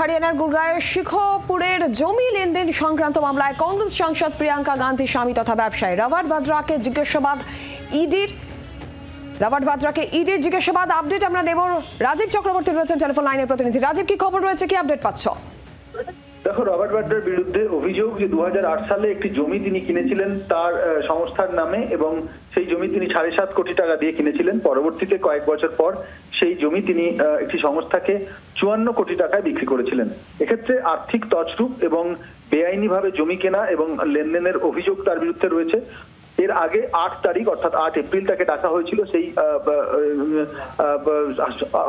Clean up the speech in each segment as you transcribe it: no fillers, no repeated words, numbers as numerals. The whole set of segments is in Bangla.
হরিয়ানার গুরগাঁওয়ের শিখপুরের জমি লেনদেন সংক্রান্ত মামলায় কংগ্রেস সাংসদ প্রিয়াঙ্কা গান্ধী স্বামী তথা ব্যবসায়ী রবার্ট ভাদ্রাকে জিজ্ঞাসাবাদ ইডির জিজ্ঞাসাবাদ আপডেট আমরা নেব। রাজীব চক্রবর্তী রয়েছেন টেলিফোন লাইনের প্রতিনিধি। রাজীব, কি খবর রয়েছে, কি আপডেট পাচ্ছ? দেখো, রবার্ট ভাদ্রার বিরুদ্ধে অভিযোগ যে 2008 সালে একটি জমি তিনি কিনেছিলেন তার সংস্থার নামে, এবং সেই জমি তিনি 7.5 কোটি টাকা দিয়ে কিনেছিলেন। পরবর্তীতে কয়েক বছর পর সেই জমি তিনি একটি সংস্থাকে 54 কোটি টাকায় বিক্রি করেছিলেন। এক্ষেত্রে আর্থিক তছরূপ এবং বেআইনিভাবে জমি কেনা এবং লেনদেনের অভিযোগ তার বিরুদ্ধে রয়েছে। এর আগে 8 তারিখ অর্থাৎ 8 এপ্রিল তাকে ডাকা হয়েছিল সেই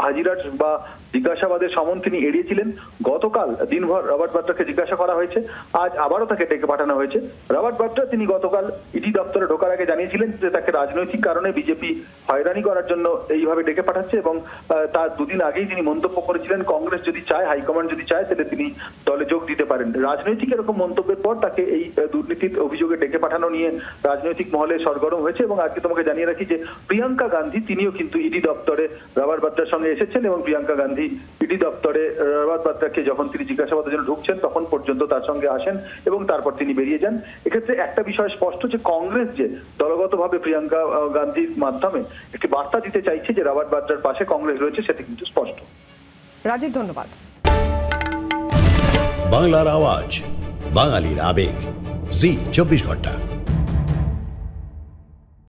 হাজিরার বা জিজ্ঞাসাবাদের সমন তিনি এড়িয়েছিলেন। গতকাল দিনভর রবার্ট ভাদ্রাকে জিজ্ঞাসা করা হয়েছে, আজ আবারও তাকে ডেকে পাঠানো হয়েছে। রবার্ট ভাদ্রা তিনি গতকাল ইডি দপ্তরে ঢোকার আগে জানিয়েছিলেন যে তাকে রাজনৈতিক কারণে বিজেপি হয়রানি করার জন্য এইভাবে ডেকে পাঠাচ্ছে, এবং তার দুদিন আগেই তিনি মন্তব্য করেছিলেন কংগ্রেস যদি চায়, হাইকমান্ড যদি চায়, তাহলে তিনি দলে যোগ দিতে পারেন। রাজনৈতিক এরকম মন্তব্যের পর তাকে এই দুর্নীতির অভিযোগে ডেকে পাঠানো নিয়ে রাজনৈতিক মহলে সরগরম হয়েছে। এবং আজকে তোমাকে জানিয়ে রাখি যে প্রিয়াঙ্কা গান্ধী তিনিও কিন্তু ইডি দপ্তরে রবার্ট ভাদ্রার সঙ্গে এসেছেন, এবং প্রিয়াঙ্কা গান্ধী ইডি দপ্তরে রবার্ট ভাদ্রাকে যখন তিনি জিজ্ঞাসাবাদের জন্য ঢুকছেন তখন পর্যন্ত তার সঙ্গে আসেন এবং তারপর তিনি বেরিয়ে যান। এক্ষেত্রে একটা বিষয় স্পষ্ট যে কংগ্রেস যে দলগতভাবে প্রিয়াঙ্কা গান্ধীর মাধ্যমে একটি বার্তা দিতে চাইছে যে রবার্ট ভাদ্রার পাশে কংগ্রেস রয়েছে, সেটা কিন্তু স্পষ্ট। রাজীব, ধন্যবাদ। বাংলার আওয়াজ, বাঙালির আবেগ, জি 24 ঘন্টা।